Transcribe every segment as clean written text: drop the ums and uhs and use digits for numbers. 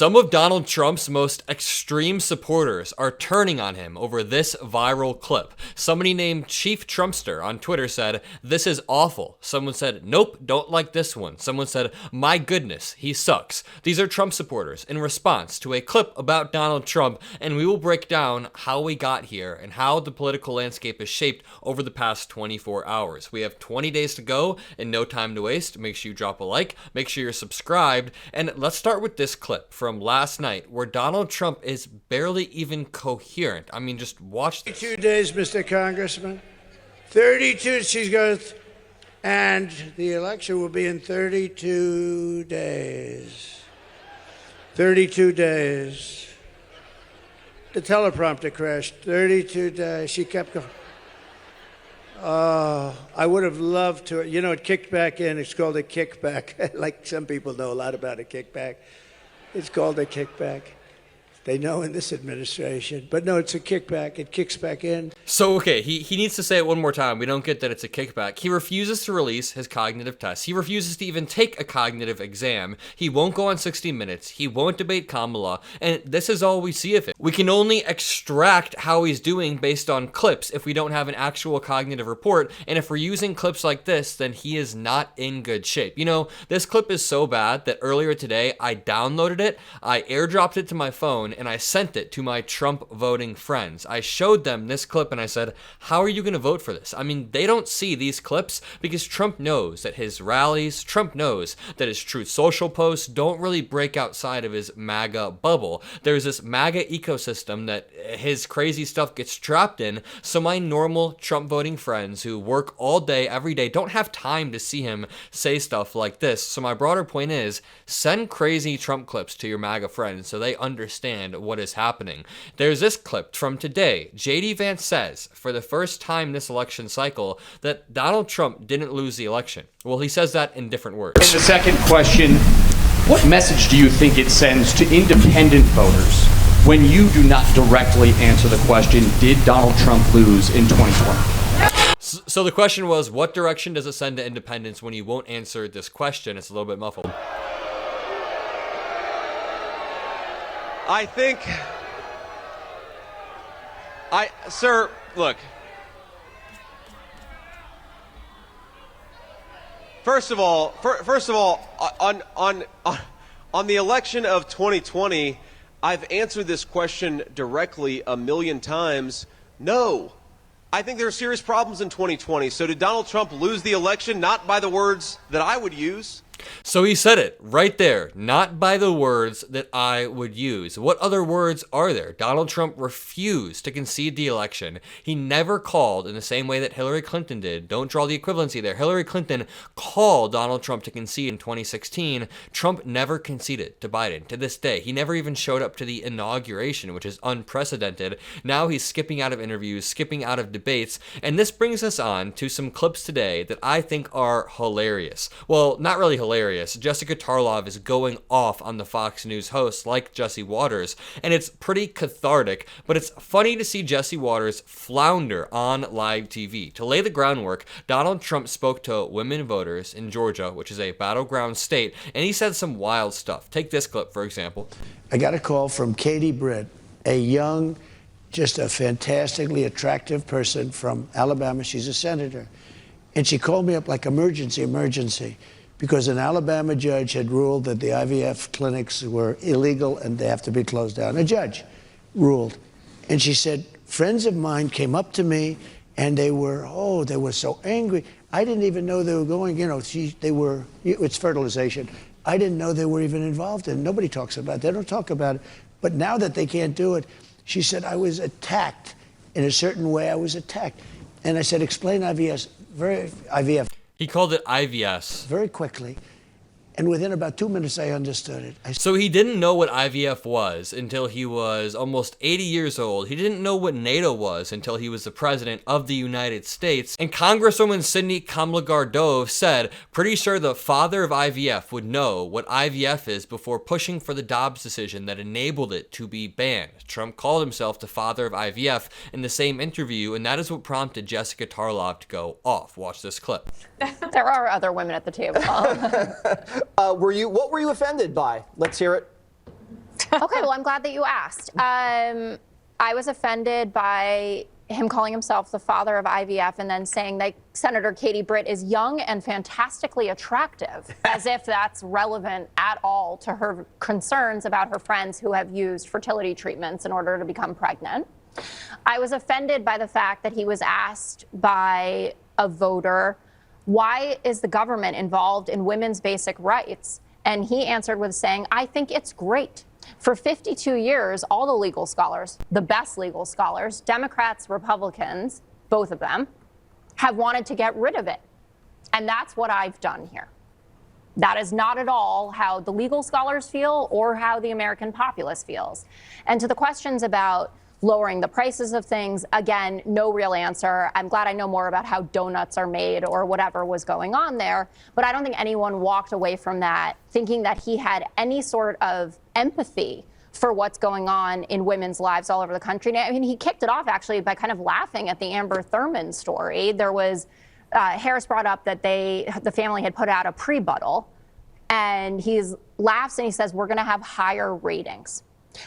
Some of Donald Trump's most extreme supporters are turning on him over this viral clip. Somebody named Chief Trumpster on Twitter said, "This is awful." Someone said, "Nope, don't like this one." Someone said, "My goodness, he sucks." These are Trump supporters in response to a clip about Donald Trump, and we will break down how we got here and how the political landscape is shaped over the past 24 hours. We have 20 days to go and no time to waste. Make sure you drop a like, make sure you're subscribed, and let's start with this clip from last night where Donald Trump is barely even coherent. I mean, just watch this. 32 days, Mr. Congressman. 32, she goes, and the election will be in 32 days. 32 days. The teleprompter crashed. 32 days. She kept going. I would have loved to. You know, it kicked back in. It's called a kickback. Like some people know a lot about a kickback. It's called a kickback. They know in this administration. But no, it's a kickback. It kicks back in. So, okay, he needs to say it one more time. We don't get that it's a kickback. He refuses to release his cognitive test. He refuses to even take a cognitive exam. He won't go on 60 Minutes. He won't debate Kamala. And this is all we see of it. We can only extract how he's doing based on clips if we don't have an actual cognitive report. And if we're using clips like this, then he is not in good shape. You know, this clip is so bad that earlier today, I downloaded it, I airdropped it to my phone, and I sent it to my Trump voting friends. I showed them this clip and I said, how are you going to vote for this? I mean, they don't see these clips because Trump knows that his rallies, Trump knows that his Truth Social posts don't really break outside of his MAGA bubble. There's this MAGA ecosystem that his crazy stuff gets trapped in, so my normal Trump voting friends who work all day, every day, don't have time to see him say stuff like this. So my broader point is, send crazy Trump clips to your MAGA friends so they understand what is happening. There's this clip from today. JD Vance says, for the first time this election cycle, that Donald Trump didn't lose the election. Well, he says that in different words. And the second question, what message do you think it sends to independent voters when you do not directly answer the question, did Donald Trump lose in 2020? So the question was, what direction does it send to independents when you won't answer this question? It's a little bit muffled. I think, sir, look. First of all, on the election of 2020, I've answered this question directly a million times. No, I think there are serious problems in 2020. So did Donald Trump lose the election? Not by the words that I would use. So he said it right there, not by the words that I would use. What other words are there? Donald Trump refused to concede the election. He never called in the same way that Hillary Clinton did. Don't draw the equivalency there. Hillary Clinton called Donald Trump to concede in 2016. Trump never conceded to Biden to this day. He never even showed up to the inauguration, which is unprecedented. Now he's skipping out of interviews, skipping out of debates. And this brings us on to some clips today that I think are hilarious. Well, not really hilarious. Jessica Tarlov is going off on the Fox News hosts like Jesse Waters, and it's pretty cathartic, but it's funny to see Jesse Waters flounder on live TV. To lay the groundwork, Donald Trump spoke to women voters in Georgia, which is a battleground state, and he said some wild stuff. Take this clip, for example. I got a call from Katie Britt, a young, just a fantastically attractive person from Alabama. She's a senator. And she called me up like emergency. Because an Alabama judge had ruled that the IVF clinics were illegal and they have to be closed down. A judge ruled. And she said, friends of mine came up to me and they were so angry. I didn't even know they were going, it's fertilization. I didn't know they were even involved in it. Nobody talks about it. They don't talk about it. But now that they can't do it, she said, I was attacked. In a certain way, I was attacked. And I said, explain IVF. He called it IVS. Very quickly. And within about 2 minutes, I understood it. So he didn't know what IVF was until he was almost 80 years old. He didn't know what NATO was until he was the president of the United States. And Congresswoman Sidney Kamla-Gardove said, pretty sure the father of IVF would know what IVF is before pushing for the Dobbs decision that enabled it to be banned. Trump called himself the father of IVF in the same interview, and that is what prompted Jessica Tarlov to go off. Watch this clip. There are other women at the table. What were you offended by? Let's hear it. Okay, well, I'm glad that you asked. I was offended by him calling himself the father of IVF and then saying that Senator Katie Britt is young and fantastically attractive, as if that's relevant at all to her concerns about her friends who have used fertility treatments in order to become pregnant. I was offended by the fact that he was asked by a voter, why is the government involved in women's basic rights? And he answered with saying, I think it's great. For 52 years, all the legal scholars, the best legal scholars, Democrats, Republicans, both of them, have wanted to get rid of it. And that's what I've done here. That is not at all how the legal scholars feel or how the American populace feels. And to the questions about lowering the prices of things, again, no real answer. I'm glad I know more about how donuts are made or whatever was going on there. But I don't think anyone walked away from that thinking that he had any sort of empathy for what's going on in women's lives all over the country. I mean, he kicked it off actually by kind of laughing at the Amber Thurman story. There was, Harris brought up that the family had put out a pre-buttal, and he laughs and he says, we're gonna have higher ratings,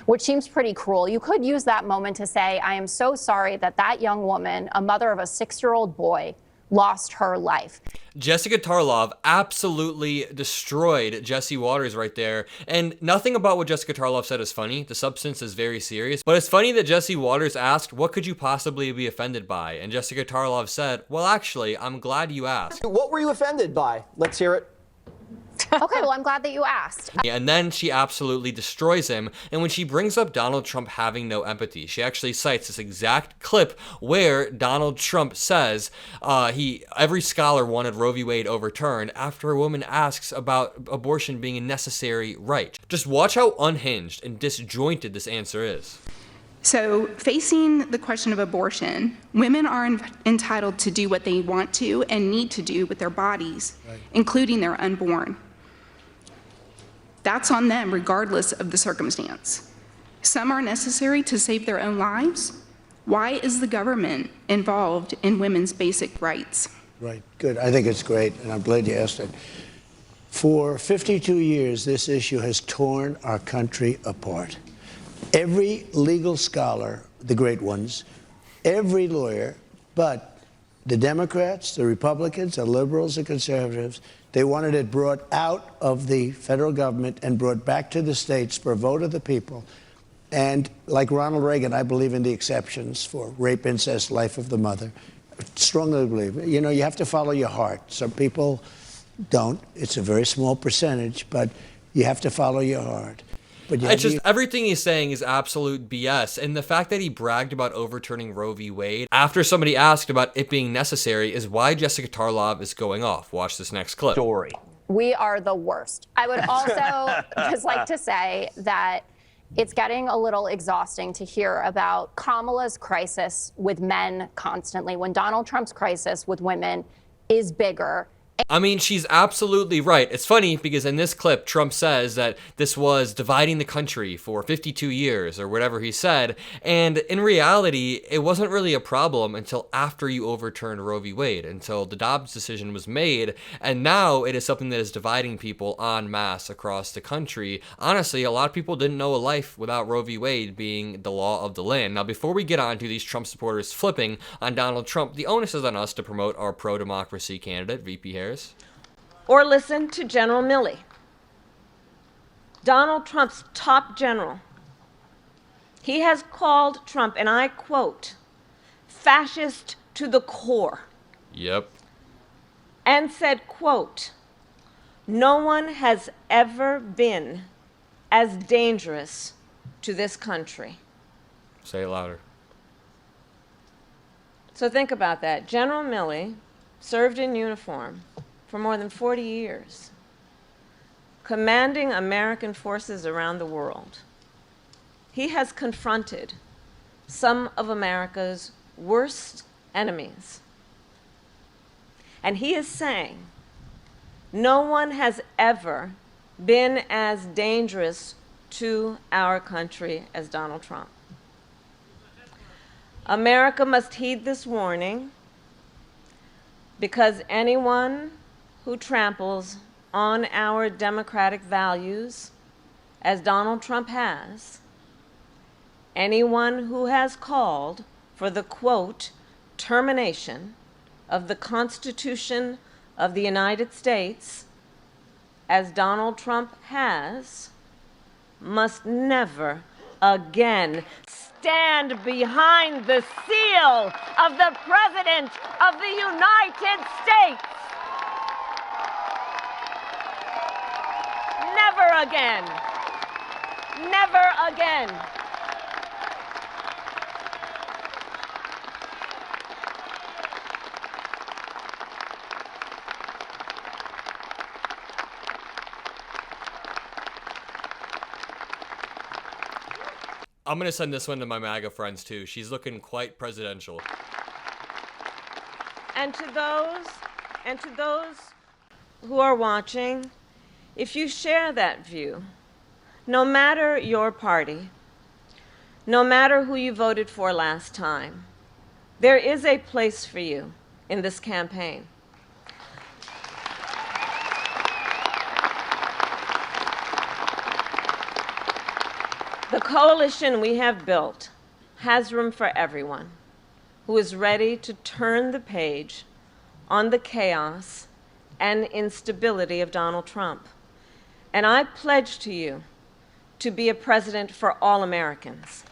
which seems pretty cruel. You could use that moment to say, I am so sorry that that young woman, a mother of a 6-year-old boy, lost her life. Jessica Tarlov absolutely destroyed Jesse Waters right there. And nothing about what Jessica Tarlov said is funny. The substance is very serious. But it's funny that Jesse Waters asked, what could you possibly be offended by? And Jessica Tarlov said, well, actually, I'm glad you asked. What were you offended by? Let's hear it. Okay, well, I'm glad that you asked. And then she absolutely destroys him. And when she brings up Donald Trump having no empathy, she actually cites this exact clip where Donald Trump says every scholar wanted Roe v. Wade overturned after a woman asks about abortion being a necessary right. Just watch how unhinged and disjointed this answer is. So, facing the question of abortion, women are entitled to do what they want to and need to do with their bodies, including their unborn. That's on them, regardless of the circumstance. Some are necessary to save their own lives. Why is the government involved in women's basic rights? Right, good. I think it's great, and I'm glad you asked it. For 52 years, this issue has torn our country apart. Every legal scholar, the great ones, every lawyer, but the Democrats, the Republicans, the liberals, the conservatives, they wanted it brought out of the federal government and brought back to the states for a vote of the people. And like Ronald Reagan, I believe in the exceptions for rape, incest, life of the mother. I strongly believe. You know, you have to follow your heart. Some people don't. It's a very small percentage, but you have to follow your heart. But It's just everything he's saying is absolute BS. And the fact that he bragged about overturning Roe v. Wade after somebody asked about it being necessary is why Jessica Tarlov is going off. Watch this next clip. Story. We are the worst. I would also just like to say that it's getting a little exhausting to hear about Kamala's crisis with men constantly when Donald Trump's crisis with women is bigger. I mean, she's absolutely right. It's funny because in this clip, Trump says that this was dividing the country for 52 years or whatever he said. And in reality, it wasn't really a problem until after you overturned Roe v. Wade, until the Dobbs decision was made. And now it is something that is dividing people en masse across the country. Honestly, a lot of people didn't know a life without Roe v. Wade being the law of the land. Now, before we get on to these Trump supporters flipping on Donald Trump, the onus is on us to promote our pro-democracy candidate, VP Harris. Or listen to General Milley, Donald Trump's top general. He has called Trump, and I quote, fascist to the core. Yep. And said, quote, no one has ever been as dangerous to this country. Say it louder. So think about that. General Milley served in uniform for more than 40 years, commanding American forces around the world. He has confronted some of America's worst enemies. And he is saying, no one has ever been as dangerous to our country as Donald Trump. America must heed this warning, because anyone who tramples on our democratic values as Donald Trump has, anyone who has called for the, quote, termination of the Constitution of the United States, as Donald Trump has, must never again stand behind the seal of the President of the United States. Never again. Never again. I'm going to send this one to my MAGA friends, too. She's looking quite presidential. And to those who are watching, if you share that view, no matter your party, no matter who you voted for last time, there is a place for you in this campaign. The coalition we have built has room for everyone who is ready to turn the page on the chaos and instability of Donald Trump. And I pledge to you to be a president for all Americans.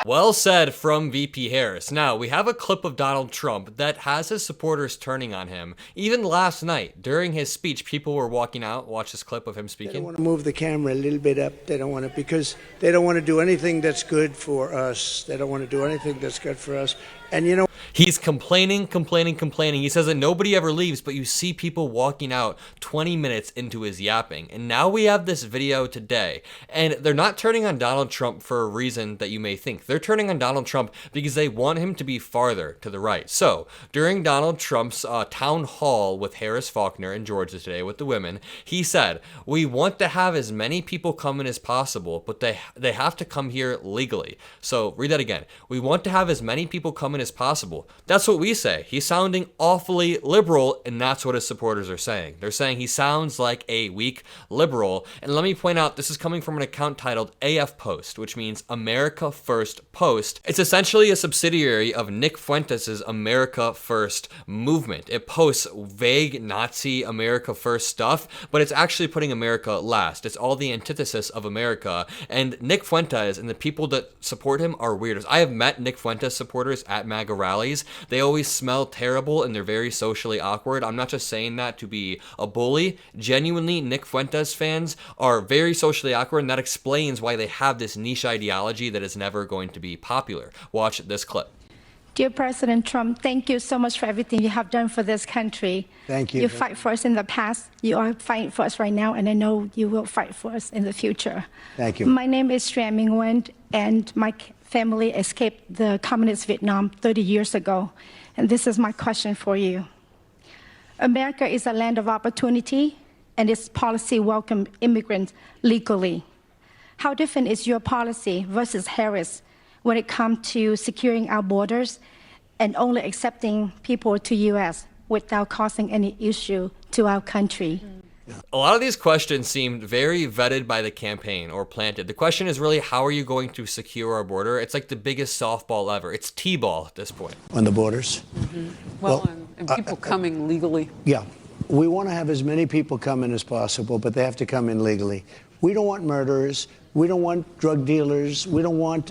Well said from VP Harris. Now, we have a clip of Donald Trump that has his supporters turning on him. Even last night, during his speech, people were walking out. Watch this clip of him speaking. They don't want to move the camera a little bit up. They don't want to, because they don't want to do anything that's good for us. They don't want to do anything that's good for us. And you know, he's complaining. He says that nobody ever leaves, but you see people walking out 20 minutes into his yapping. And now we have this video today, and they're not turning on Donald Trump for a reason that you may think. They're turning on Donald Trump because they want him to be farther to the right. So during Donald Trump's town hall with Harris Faulkner in Georgia today with the women, he said, we want to have as many people come in as possible, but they have to come here legally. So read that again. We want to have as many people come in as possible. That's what we say. He's sounding awfully liberal, and that's what his supporters are saying. They're saying he sounds like a weak liberal. And let me point out, this is coming from an account titled AF Post, which means America First Post. It's essentially a subsidiary of Nick Fuentes' America First movement. It posts vague Nazi America First stuff, but it's actually putting America last. It's all the antithesis of America. And Nick Fuentes and the people that support him are weirdos. I have met Nick Fuentes supporters at MAGA rallies. They always smell terrible and they're very socially awkward. I'm not just saying that to be a bully. Genuinely, Nick Fuentes fans are very socially awkward, and that explains why they have this niche ideology that is never going to be popular. Watch this clip. Dear President Trump, thank you so much for everything you have done for this country. Thank you. You fight for us in the past, you are fighting for us right now, and I know you will fight for us in the future. Thank you. My name is Tran Minh Nguyen, and my family escaped the communist Vietnam 30 years ago. And this is my question for you. America is a land of opportunity, and its policy welcomes immigrants legally. How different is your policy versus Harris when it comes to securing our borders and only accepting people to U.S. without causing any issue to our country? A lot of these questions seemed very vetted by the campaign or planted. The question is really, how are you going to secure our border? It's like the biggest softball ever. It's T-ball at this point. on the borders. Well, and people coming legally. Yeah. We want to have as many people come in as possible, but they have to come in legally. We don't want murderers. We don't want drug dealers. We don't want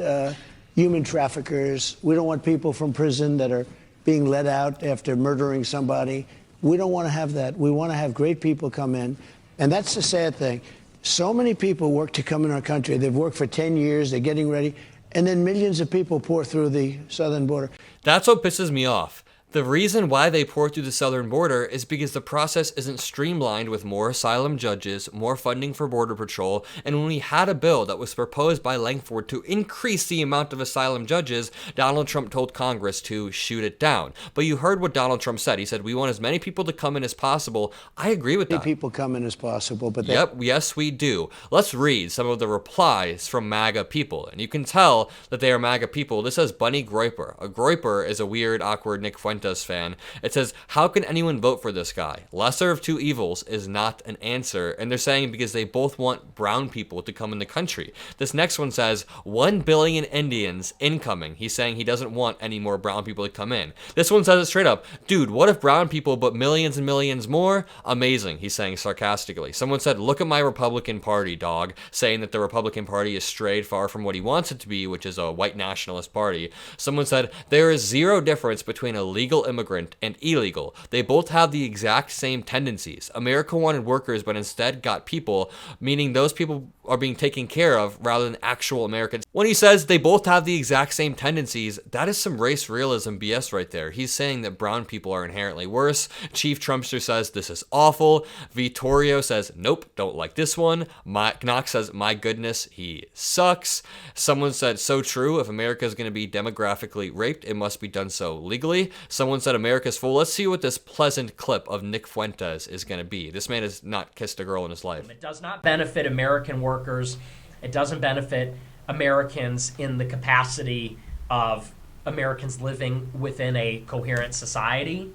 human traffickers. We don't want people from prison that are being let out after murdering somebody. We don't want to have that. We want to have great people come in. And that's the sad thing. So many people work to come in our country. They've worked for 10 years. They're getting ready. And then millions of people pour through the southern border. That's what pisses me off. The reason why they pour through the southern border is because the process isn't streamlined with more asylum judges, more funding for Border Patrol, and when we had a bill that was proposed by Langford to increase the amount of asylum judges, Donald Trump told Congress to shoot it down. But you heard what Donald Trump said. He said, we want as many people to come in as possible. I agree with that. People come in as possible, but Yep, yes we do. Let's read some of the replies from MAGA people, and you can tell that they are MAGA people. This says Bunny Groiper. A Groiper is a weird, awkward Nick Fuentes Fuentes fan. It says, how can anyone vote for this guy? Lesser of two evils is not an answer. And they're saying because they both want brown people to come in the country. This next one says 1 billion Indians incoming. He's saying he doesn't want any more brown people to come in. This one says it straight up, dude, what if brown people but millions and millions more? Amazing, he's saying sarcastically. Someone said, look at my Republican Party, dog, saying that the Republican Party is strayed far from what he wants it to be, which is a white nationalist party. Someone said, there is zero difference between a legal immigrant and illegal. They both have the exact same tendencies. America wanted workers, but instead got people, meaning those people are being taken care of rather than actual Americans. When he says they both have the exact same tendencies, that is some race realism BS right there. He's saying that brown people are inherently worse. Chief Trumpster says this is awful. Vittorio says, nope, don't like this one. Knox says, my goodness, he sucks. Someone said, so true. If America is going to be demographically raped, it must be done so legally. Someone said, America's full. Let's see what this pleasant clip of Nick Fuentes is going to be. This man has not kissed a girl in his life. It does not benefit American workers. It doesn't benefit Americans in the capacity of Americans living within a coherent society.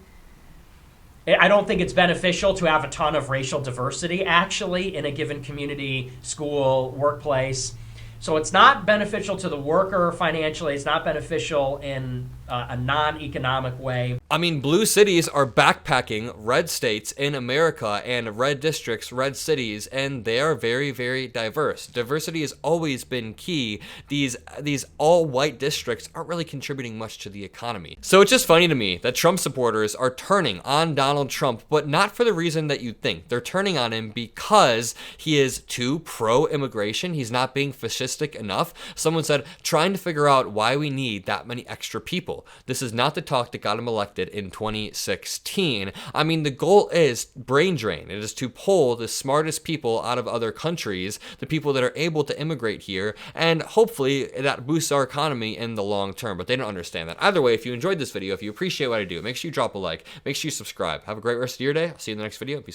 I don't think it's beneficial to have a ton of racial diversity, actually, in a given community, school, workplace. So it's not beneficial to the worker financially. It's not beneficial in a non-economic way. I mean, blue cities are backpacking red states in America and red districts, red cities, and they are very, very diverse. Diversity has always been key. These all-white districts aren't really contributing much to the economy. So it's just funny to me that Trump supporters are turning on Donald Trump, but not for the reason that you think. They're turning on him because he is too pro-immigration. He's not being fascistic enough. Someone said, trying to figure out why we need that many extra people. This is not the talk that got him elected in 2016. I mean, the goal is brain drain. It is to pull the smartest people out of other countries, the people that are able to immigrate here, and hopefully that boosts our economy in the long term, but they don't understand that. Either way, if you enjoyed this video, if you appreciate what I do, make sure you drop a like, make sure you subscribe. Have a great rest of your day. I'll see you in the next video. Peace out.